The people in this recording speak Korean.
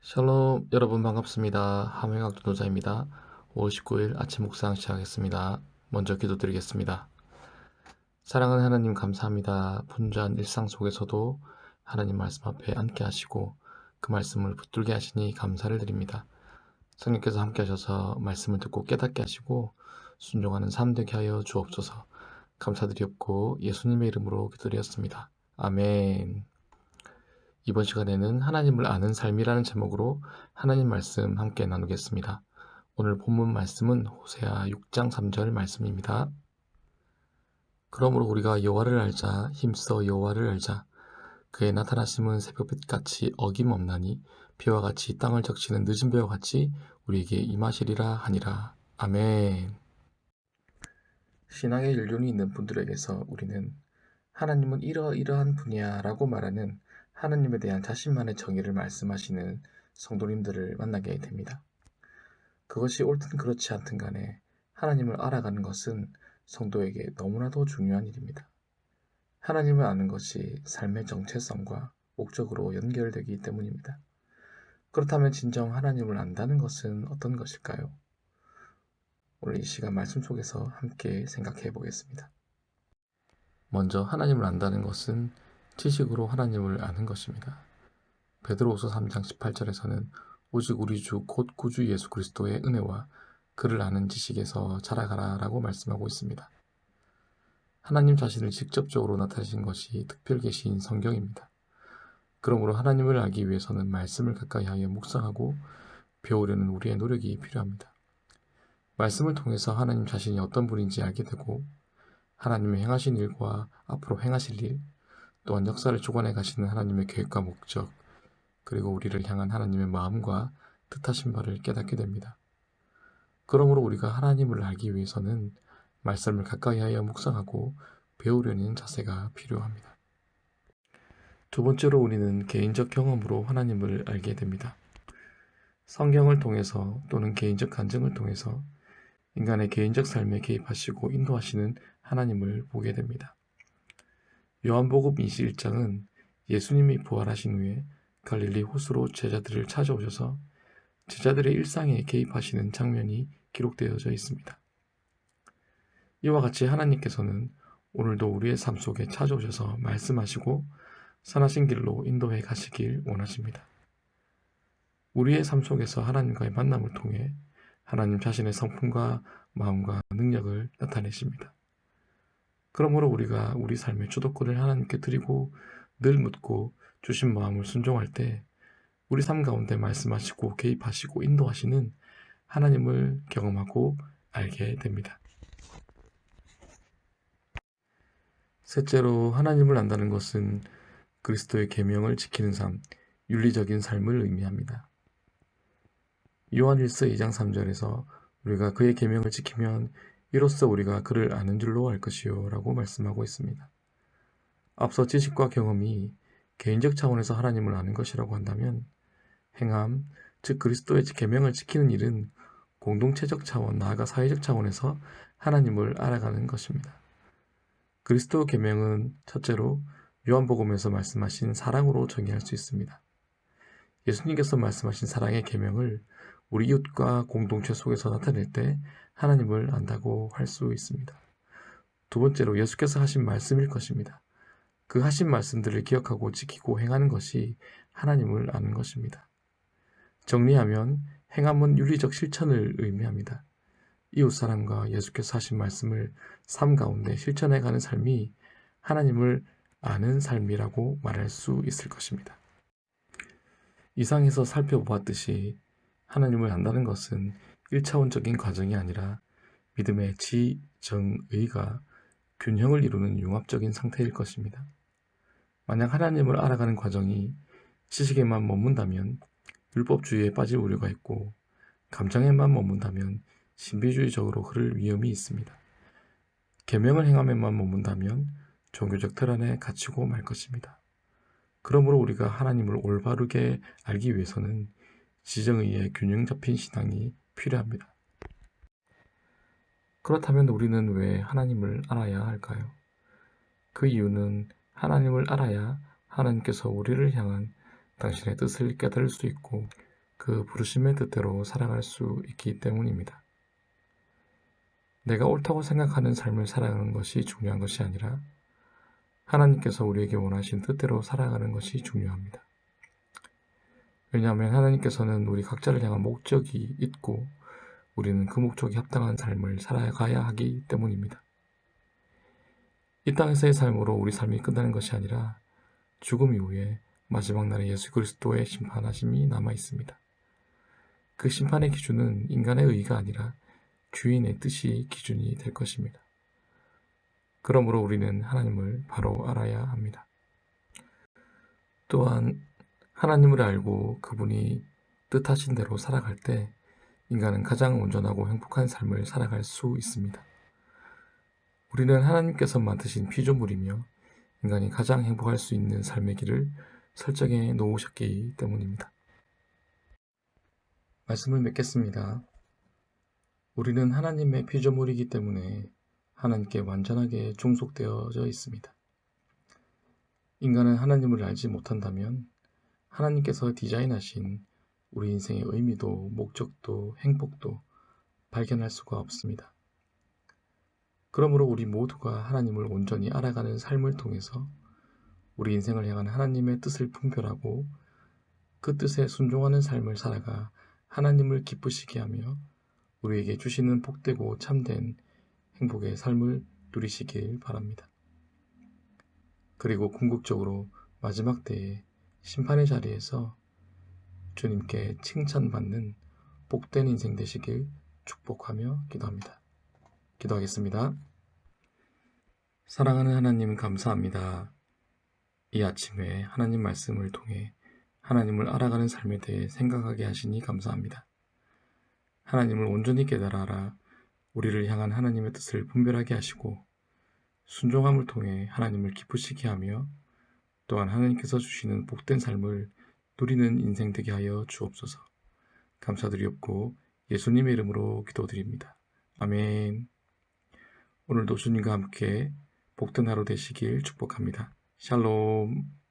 샬롬 여러분 반갑습니다. 함영학 전도자입니다. 5월 19일 아침 묵상 시작하겠습니다. 먼저 기도드리겠습니다. 사랑하는 하나님 감사합니다. 분주한 일상 속에서도 하나님 말씀 앞에 앉게 하시고 그 말씀을 붙들게 하시니 감사를 드립니다. 성령께서 함께 하셔서 말씀을 듣고 깨닫게 하시고 순종하는 삶 되게 하여 주옵소서. 감사드리옵고 예수님의 이름으로 기도드렸습니다. 아멘. 이번 시간에는 하나님을 아는 삶이라는 제목으로 하나님 말씀 함께 나누겠습니다. 오늘 본문 말씀은 호세아 6장 3절 말씀입니다. 그러므로 우리가 여호와를 알자, 힘써 여호와를 알자. 그의 나타나심은 새벽빛같이 어김없나니 비와 같이 땅을 적시는 늦은 배와 같이 우리에게 임하시리라 하니라. 아멘. 신앙의 연륜이 있는 분들에게서 우리는 하나님은 이러이러한 분이야 라고 말하는 하나님에 대한 자신만의 정의를 말씀하시는 성도님들을 만나게 됩니다. 그것이 옳든 그렇지 않든 간에 하나님을 알아가는 것은 성도에게 너무나도 중요한 일입니다. 하나님을 아는 것이 삶의 정체성과 목적으로 연결되기 때문입니다. 그렇다면 진정 하나님을 안다는 것은 어떤 것일까요? 오늘 이 시간 말씀 속에서 함께 생각해 보겠습니다. 먼저 하나님을 안다는 것은 지식으로 하나님을 아는 것입니다. 베드로후서 3장 18절에서는 오직 우리 주 곧 구주 예수 그리스도의 은혜와 그를 아는 지식에서 자라가라 라고 말씀하고 있습니다. 하나님 자신을 직접적으로 나타내신 것이 특별 계시인 성경입니다. 그러므로 하나님을 알기 위해서는 말씀을 가까이 하여 묵상하고 배우려는 우리의 노력이 필요합니다. 말씀을 통해서 하나님 자신이 어떤 분인지 알게 되고 하나님의 행하신 일과 앞으로 행하실 일, 또한 역사를 주관해 가시는 하나님의 계획과 목적, 그리고 우리를 향한 하나님의 마음과 뜻하신 바를 깨닫게 됩니다. 그러므로 우리가 하나님을 알기 위해서는 말씀을 가까이 하여 묵상하고 배우려는 자세가 필요합니다. 두 번째로 우리는 개인적 경험으로 하나님을 알게 됩니다. 성경을 통해서 또는 개인적 간증을 통해서 인간의 개인적 삶에 개입하시고 인도하시는 하나님을 보게 됩니다. 요한복음 21장은 예수님이 부활하신 후에 갈릴리 호수로 제자들을 찾아오셔서 제자들의 일상에 개입하시는 장면이 기록되어져 있습니다. 이와 같이 하나님께서는 오늘도 우리의 삶 속에 찾아오셔서 말씀하시고 선하신 길로 인도해 가시길 원하십니다. 우리의 삶 속에서 하나님과의 만남을 통해 하나님 자신의 성품과 마음과 능력을 나타내십니다. 그러므로 우리가 우리 삶의 주도권을 하나님께 드리고 늘 묻고 주신 마음을 순종할 때 우리 삶 가운데 말씀하시고 개입하시고 인도하시는 하나님을 경험하고 알게 됩니다. 셋째로 하나님을 안다는 것은 그리스도의 계명을 지키는 삶, 윤리적인 삶을 의미합니다. 요한일서 2장 3절에서 우리가 그의 계명을 지키면 이로써 우리가 그를 아는 줄로 알 것이요 라고 말씀하고 있습니다. 앞서 지식과 경험이 개인적 차원에서 하나님을 아는 것이라고 한다면 행함, 즉 그리스도의 계명을 지키는 일은 공동체적 차원, 나아가 사회적 차원에서 하나님을 알아가는 것입니다. 그리스도 계명은 첫째로 요한복음에서 말씀하신 사랑으로 정의할 수 있습니다. 예수님께서 말씀하신 사랑의 계명을 우리 이웃과 공동체 속에서 나타낼 때 하나님을 안다고 할 수 있습니다. 두 번째로 예수께서 하신 말씀일 것입니다. 그 하신 말씀들을 기억하고 지키고 행하는 것이 하나님을 아는 것입니다. 정리하면 행함은 윤리적 실천을 의미합니다. 이웃사랑과 예수께서 하신 말씀을 삶 가운데 실천해가는 삶이 하나님을 아는 삶이라고 말할 수 있을 것입니다. 이상에서 살펴보았듯이 하나님을 안다는 것은 1차원적인 과정이 아니라 믿음의 지, 정, 의가 균형을 이루는 융합적인 상태일 것입니다. 만약 하나님을 알아가는 과정이 지식에만 머문다면 율법주의에 빠질 우려가 있고 감정에만 머문다면 신비주의적으로 흐를 위험이 있습니다. 계명을 행함에만 머문다면 종교적 틀 안에 갇히고 말 것입니다. 그러므로 우리가 하나님을 올바르게 알기 위해서는 지정의에 균형 잡힌 신앙이 필요합니다. 그렇다면 우리는 왜 하나님을 알아야 할까요? 그 이유는 하나님을 알아야 하나님께서 우리를 향한 당신의 뜻을 깨달을 수 있고 그 부르심의 뜻대로 살아갈 수 있기 때문입니다. 내가 옳다고 생각하는 삶을 살아가는 것이 중요한 것이 아니라 하나님께서 우리에게 원하신 뜻대로 살아가는 것이 중요합니다. 왜냐하면 하나님께서는 우리 각자를 향한 목적이 있고 우리는 그 목적에 합당한 삶을 살아가야 하기 때문입니다. 이 땅에서의 삶으로 우리 삶이 끝나는 것이 아니라 죽음 이후에 마지막 날에 예수 그리스도의 심판하심이 남아 있습니다. 그 심판의 기준은 인간의 의의가 아니라 주인의 뜻이 기준이 될 것입니다. 그러므로 우리는 하나님을 바로 알아야 합니다. 또한 하나님을 알고 그분이 뜻하신 대로 살아갈 때 인간은 가장 온전하고 행복한 삶을 살아갈 수 있습니다. 우리는 하나님께서 만드신 피조물이며 인간이 가장 행복할 수 있는 삶의 길을 설정해 놓으셨기 때문입니다. 말씀을 맺겠습니다. 우리는 하나님의 피조물이기 때문에 하나님께 완전하게 종속되어져 있습니다. 인간은 하나님을 알지 못한다면 하나님께서 디자인하신 우리 인생의 의미도 목적도 행복도 발견할 수가 없습니다. 그러므로 우리 모두가 하나님을 온전히 알아가는 삶을 통해서 우리 인생을 향한 하나님의 뜻을 분별하고 그 뜻에 순종하는 삶을 살아가 하나님을 기쁘시게 하며 우리에게 주시는 복되고 참된 행복의 삶을 누리시길 바랍니다. 그리고 궁극적으로 마지막 때에 심판의 자리에서 주님께 칭찬받는 복된 인생 되시길 축복하며 기도합니다. 기도하겠습니다. 사랑하는 하나님 감사합니다. 이 아침에 하나님 말씀을 통해 하나님을 알아가는 삶에 대해 생각하게 하시니 감사합니다. 하나님을 온전히 깨달아 알아 우리를 향한 하나님의 뜻을 분별하게 하시고 순종함을 통해 하나님을 기쁘시게 하며 또한 하나님께서 주시는 복된 삶을 누리는 인생 되게 하여 주옵소서. 감사드리옵고 예수님의 이름으로 기도드립니다. 아멘. 오늘도 주님과 함께 복된 하루 되시길 축복합니다. 샬롬.